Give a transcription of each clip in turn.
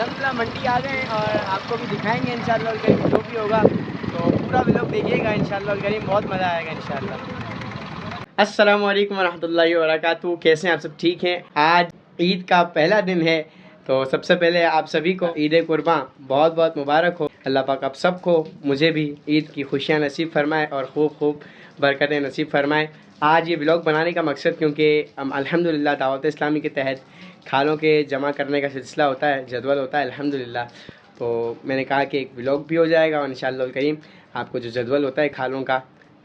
अल्हम्दुलिल्लाह मंडी आ गए हैं और आपको भी दिखाएंगे इंशाअल्लाह करीम जो भी होगा, तो पूरा व्लॉग देखिएगा इंशाअल्लाह करीम, बहुत मज़ा आएगा इंशाअल्लाह। अस्सलामु अलैकुम वरहमतुल्लाहि वबरकातुहू। कैसे हैं आप सब? ठीक हैं। आज ईद का पहला दिन है, तो सबसे पहले आप सभी को ईद कुर्बान बहुत बहुत मुबारक हो। अल्लाह पाक आप सबको, मुझे भी ईद की खुशियाँ नसीब फरमाए और खूब खूब बरकतें नसीब फरमाए। आज ये व्लॉग बनाने का मकसद, क्योंकि हम अल्हम्दुलिल्लाह दावत इस्लामी के तहत खालों के जमा करने का सिलसिला होता है, जदवल होता है अल्हम्दुलिल्लाह। तो मैंने कहा कि एक व्लॉग भी हो जाएगा और इंशाअल्लाह करीम आपको जो जदवल होता है खालों का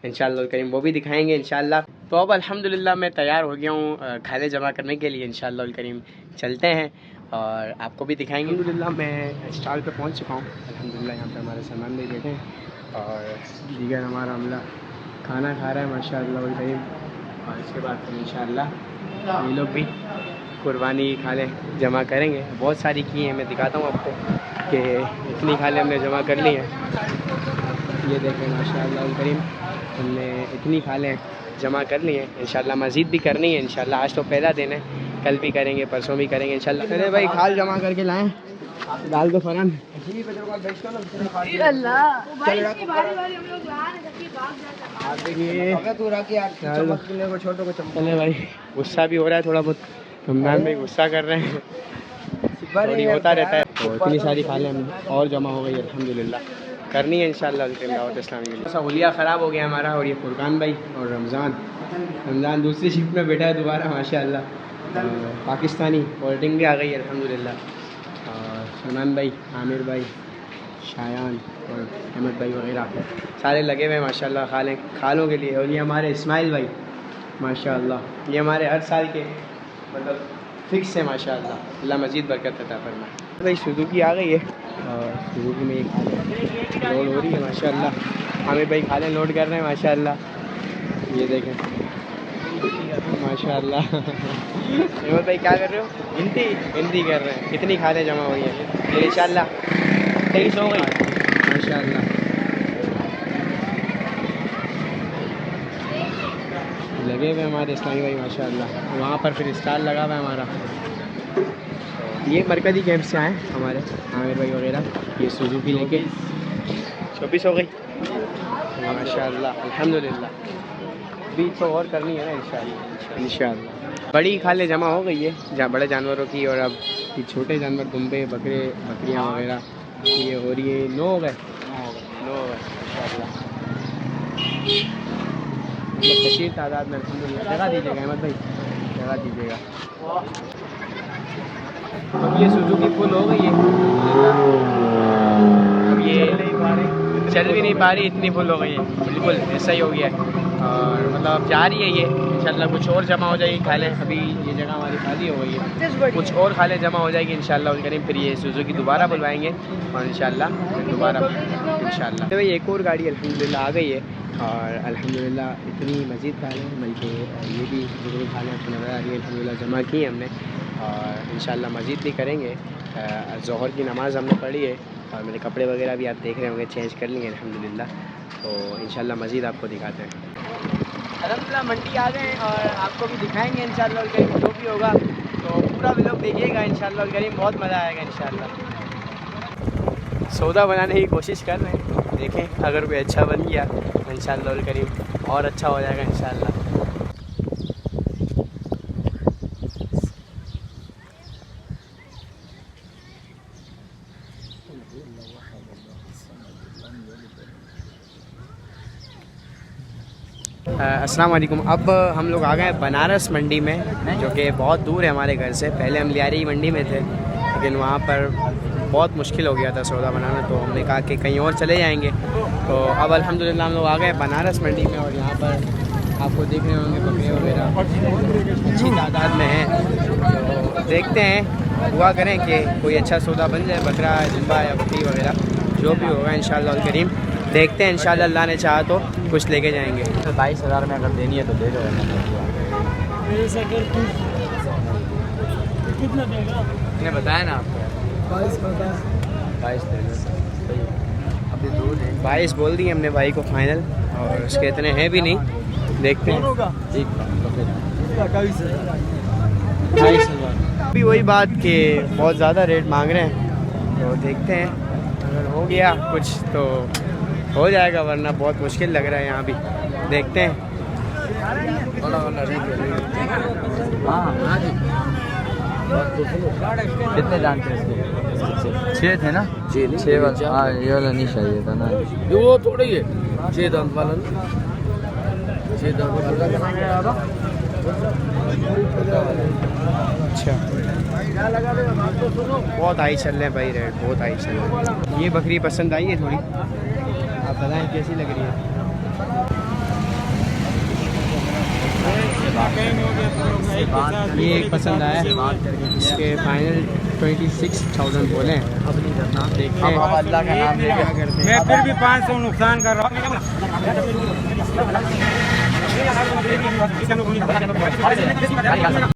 इंशाअल्लाह करीम वो भी दिखाएंगे इंशाअल्लाह। तो अब अल्हम्दुलिल्लाह मैं तैयार हो गया हूँ खाले जमा करने के लिए। इंशाअल्लाह करीम चलते हैं और आपको भी दिखाएंगे। अल्हम्दुलिल्लाह मैं स्टॉल पे पहुँच चुका हूँ अल्हम्दुलिल्लाह। यहाँ पे हमारे सामान भी बैठे हैं और दीगर हमारा अमला खाना खा रहा है माशाअल्लाह करीम। और इसके बाद फिर इंशाअल्लाह ये लोग भी कुर्बानी की खालें जमा करेंगे। बहुत सारी की हैं, मैं दिखाता हूँ आपको कि इतनी खालें हमने जमा कर ली हैं। ये देखें माशाअल्लाह करीम, हमने इतनी खालें जमा कर ली हैं। इंशाअल्लाह मज़ीद भी करनी है इंशाअल्लाह। आज तो पहला दिन है, कल भी करेंगे, परसों भी करेंगे इंशाअल्लाह। अरे भाई खाल जमा करके लाएं, डाल दो फौरन। चले भाई, गुस्सा भी हो रहा है थोड़ा बहुत, रमज़ान में गुस्सा कर रहे हैं, थोड़ी होता रहता है। तो इतनी सारी खालें हमने और जमा हो गई अल्हम्दुलिल्लाह, करनी है इंशाअल्लाह दावत इस्लामी के लिए। ऐसा हुलिया ख़राब हो गया हमारा। और ये फुरकान भाई और रमज़ान दूसरी शिफ्ट में बैठा है दोबारा माशाअल्लाह। पाकिस्तानी कोल्ड भी आ गई अल्हम्दुलिल्लाह। और सलमान भाई, आमिर भाई, शायान और अहमद भाई वगैरह सारे लगे हुए हैं माशाअल्लाह खालों के लिए। और ये हमारे इस्माइल भाई माशाअल्लाह, ये हमारे हर साल के मतलब फिक्स है माशाअल्लाह। अल्लाह मज़ीद बरकत अता फरमाए। भाई सुजुकी आ गई है और सुजुकी में ये खालें लोड हो रही है माशाअल्लाह। आमिर भाई खालें लोड कर रहे हैं माशाअल्लाह। ये देखें माशाअल्लाह। अहमद भाई क्या कर रहे हो? हिंदी कर रहे हैं। कितनी खालें जमा हुई हैं? ये इंशाअल्लाह 23 हो गई माशाअल्लाह। लगे हुए हमारे इस्लामी भाई माशाअल्लाह। वहाँ पर फिर स्टॉल लगा हुआ है हमारा। ये मरकज़ी कैंप से आए हमारे आमिर भाई वगैरह। ये सुजुकी लेके 24 हो गई माशाअल्लाह अल्हम्दुलिल्लाह। 20 और करनी है ना इंशाअल्लाह। बड़ी खालें जमा हो गई है बड़े जानवरों की, और अब ये छोटे जानवर दुम्बे बकरे बकरियाँ वगैरह ये हो रही है। 9 हो गए माशाअल्लाह। कशीर तादाद में अल्हम्दुलिल्लाह। जगह दीजिएगा अहमद भाई, जगह दीजिएगा। अब ये सुजुकी फुल हो गई है, अब ये चल भी नहीं पा रही, इतनी फुल हो गई है, बिल्कुल ऐसा ही हो गया है। और मतलब अब जा रही है ये इंशाल्लाह। कुछ और जमा हो जाएगी खालें। अभी ये जगह हमारी खाली हो गई है, कुछ और खालें जमा हो जाएगी इंशाल्लाह करीम। फिर ये सुजुकी दोबारा बुलवाएंगे और इंशाल्लाह दोबारा इंशाल्लाह। तो भाई एक और गाड़ी अल्हम्दुलिल्लाह आ गई है और अल्हम्दुलिल्लाह इतनी मज़ीद खालें, बल्कि ये भी ज़रूर खालें आपको नज़र आ रही है अल्हम्दुलिल्लाह जमा की हमने। और इंशाल्लाह मज़ीद भी करेंगे। ज़ोहर की नमाज़ हमने पढ़ी है और मेरे कपड़े वगैरह भी आप देख रहे होंगे चेंज कर लिए अल्हम्दुलिल्लाह। तो इंशाल्लाह मज़ीद आपको दिखाते हैं। अल्हम्दुलिल्लाह मंडी आ गए हैं और आपको भी दिखाएंगे इंशाल्लाह करीम जो भी होगा, तो पूरा व्लॉग देखिएगा इंशाल्लाह करीम, बहुत मज़ा आएगा इंशाल्लाह। सौदा बनाने की कोशिश कर रहे हैं, देखें अगर कोई अच्छा बन गया इंशाअल्लाह करीम और अच्छा हो जाएगा इंशाअल्लाह। अस्सलाम वालेकुम। अब हम लोग आ गए बनारस मंडी में, जो कि बहुत दूर है हमारे घर से। पहले हम लियारी मंडी में थे, लेकिन वहाँ पर बहुत मुश्किल हो गया था सौदा बनाना, तो हमने कहा कि कहीं और चले जाएंगे। तो अब अल्हम्दुलिल्लाह हम लोग आ गए बनारस मंडी में और यहाँ पर आपको देख रहे होंगे बकरे वगैरह अच्छी तादाद में हैं। तो देखते हैं, दुआ करें कि कोई अच्छा सौदा बन जाए, बकरा जुम्बा या बकरी वगैरह जो भी होगा इंशाअल्लाह करीम। देखते हैं इंशाअल्लाह, अल्लाह ने चाहा तो कुछ लेके जाएंगे। 22,000 में अगर देनी है तो दे दो। कितने बताया ना आपको? 22 दे दो। अभी दूर है, 22 बोल दिए हमने भाई को फाइनल, और उसके इतने हैं भी नहीं, देखते हैं। ठीक, 22,000। अभी वही बात कि बहुत ज़्यादा रेट मांग रहे हैं, तो देखते हैं, अगर हो गया कुछ तो हो जाएगा, वरना बहुत मुश्किल लग रहा है यहाँ भी। देखते हैं। कितने जानते हैं इसको? 6 थे ना? 6 वाला। हाँ, ये वाला नहीं चाहिए था ना, वो थोड़ी है 6 दांत वाला ना, 6 दांत वाला। अच्छा, बहुत हाई चल रहे हैं भाई रेट, बहुत हाई चल रहे हैं। ये बकरी पसंद आई है थोड़ी, आप बताएं कैसी लग रही है? ये एक पसंद आया, इसके फाइनल 26,000 बोले हैं। देखते हैं अल्लाह का नाम लेके करते हैं। मैं फिर भी 500 नुकसान कर रहा हूँ।